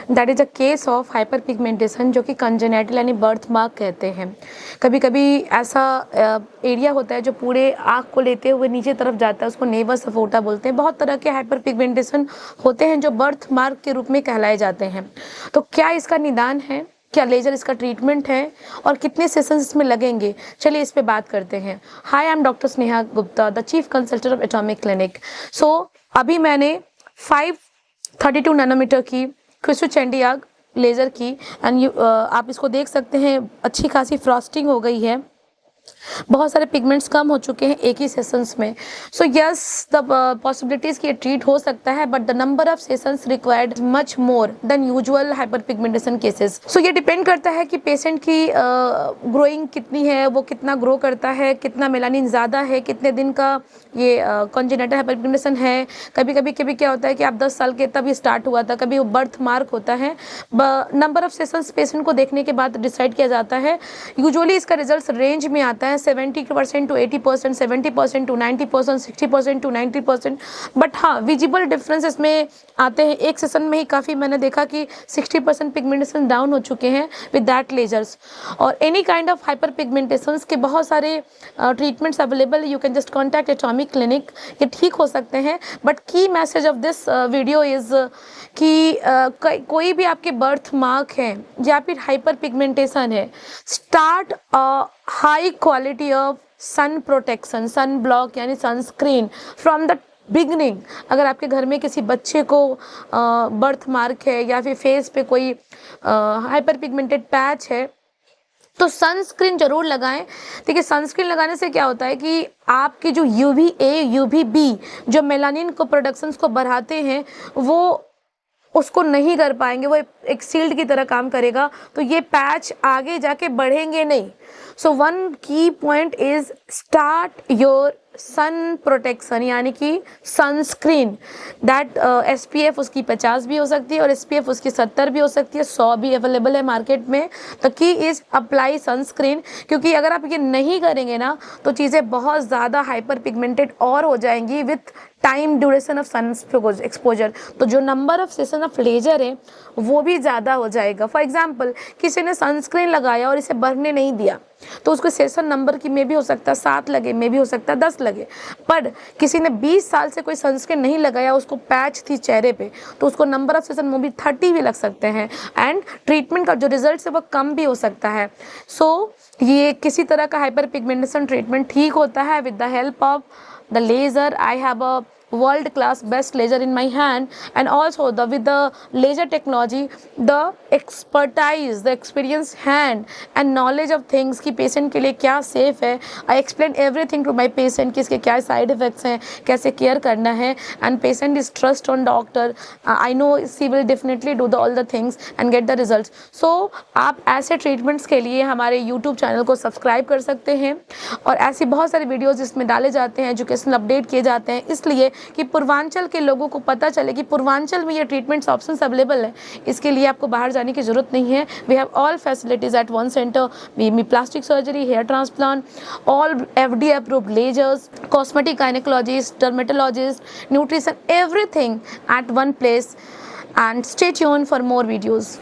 That is a case of hyper pigmentation, जो कि congenital यानी बर्थ मार्क कहते हैं। कभी कभी ऐसा एरिया होता है जो पूरे आँख को लेते हुए नीचे तरफ जाता है, उसको नेवर सफोटा बोलते हैं। बहुत तरह के हाइपर पिगमेंटेशन होते हैं जो बर्थ मार्क के रूप में कहलाए जाते हैं। तो क्या इसका निदान है, क्या लेजर इसका ट्रीटमेंट है, और कितने सेशंस इसमें लगेंगे, चलिए इस पे बात करते हैं। Hi, I am doctor Sneha Gupta, the chief consultant of atomic clinic. So अभी मैंने 532 नैनोमीटर की क्रिस्टोचेंडियाग लेज़र की, एंड आप इसको देख सकते हैं, अच्छी खासी फ्रॉस्टिंग हो गई है, बहुत सारे पिगमेंट्स कम हो चुके हैं एक ही सेशंस में। सो यस, द पॉसिबिलिटीज़ कि ये ट्रीट हो सकता है, but the number of sessions required much more than usual hyperpigmentation cases. So ये डिपेंड करता है कि पेशेंट की ग्रोइंग कितनी है, वो कितना ग्रो करता है, कितना मेलानिन ज़्यादा है, कितने दिन का ये कॉन्जेनिटल हाइपर पिगमेंटेशन है। कभी कभी क्या होता है कि आप 10 साल के तब ये स्टार्ट हुआ था, कभी वो बर्थ मार्क होता है। नंबर ऑफ सेशंस पेशेंट को देखने के बाद डिसाइड किया जाता है। यूजुअली इसका रिजल्ट रेंज में आता है 70% टू 80%, 70% टू 90%, 60% टू 90%। बट हाँ, विजिबल डिफरेंस इसमें आते हैं। एक सेशन में ही काफ़ी मैंने देखा कि 60% पिगमेंटेशन डाउन हो चुके हैं विद दैट लेजर्स। और any kind of hyperpigmentations के बहुत सारे treatments available. You can just contact Atomic clinic, ये ठीक हो सकते हैं। But key message of this video is कि कोई भी आपके बर्थ मार्क है या फिर हाइपर पिगमेंटेशन है, start high quality of sun protection, sun block यानी सनस्क्रीन फ्रॉम द बिगनिंग। अगर आपके घर में किसी बच्चे को बर्थ मार्क है या फिर फेस पे कोई हाइपर पिगमेंटेड पैच है, तो सनस्क्रीन जरूर लगाएं। देखिए, सनस्क्रीन लगाने से क्या होता है कि आपकी जो UVA, UVB जो मेलानिन को प्रोडक्शंस को बढ़ाते हैं, वो उसको नहीं कर पाएंगे, वो एक शील्ड की तरह काम करेगा, तो ये पैच आगे जाके बढ़ेंगे नहीं। So one key point is start your sun protection यानी कि सनस्क्रीन। दैट SPF उसकी 50 भी हो सकती है और SPF उसकी 70 भी हो सकती है, 100 भी अवेलेबल है मार्केट में। The key is apply sunscreen, क्योंकि अगर आप ये नहीं करेंगे ना तो चीज़ें बहुत ज़्यादा हाइपर पिगमेंटेड और हो जाएंगी with time duration of sun exposure. तो जो number of session of laser है वो भी ज़्यादा हो जाएगा। फॉर एग्जाम्पल, किसी ने सनस्क्रीन लगाया और इसे बढ़ने नहीं दिया, तो उसको सेशन नंबर की में भी हो सकता है 7 लगे, में भी हो सकता है 10 लगे। पर किसी ने 20 साल से कोई सनस्क्रीन नहीं लगाया, उसको पैच थी चेहरे पे, तो उसको नंबर ऑफ सेशन में भी 30 भी लग सकते हैं, एंड ट्रीटमेंट का जो रिजल्ट है वो कम भी हो सकता है। सो ये किसी तरह का हाइपर पिगमेंटेशन ट्रीटमेंट ठीक होता है with the help of the laser. I have a world class best laser in my hand, and also with the laser technology, the expertise, the experience hand and knowledge of things कि patient के लिए क्या safe है। I explain everything to my patient कि इसके क्या side effects हैं, कैसे care करना है, and patient is trust on doctor. I know she will definitely do all the things and get the results. So आप ऐसे treatments के लिए हमारे YouTube चैनल को सब्सक्राइब कर सकते हैं, और ऐसी बहुत सारी वीडियोज़ इसमें डाले जाते हैं, एजुकेशनल अपडेट किए जाते हैं, इसलिए कि पूर्वांचल के लोगों को पता चले कि पूर्वांचल में ये ट्रीटमेंट्स ऑप्शंस अवेलेबल है। इसके लिए आपको बाहर जाने की ज़रूरत नहीं है। We have all facilities at one centre. We plastic surgery, hair transplant, all FDA approved lasers, cosmetic gynaecologist, dermatologist, nutrition, everything at one place. And stay tuned for more videos.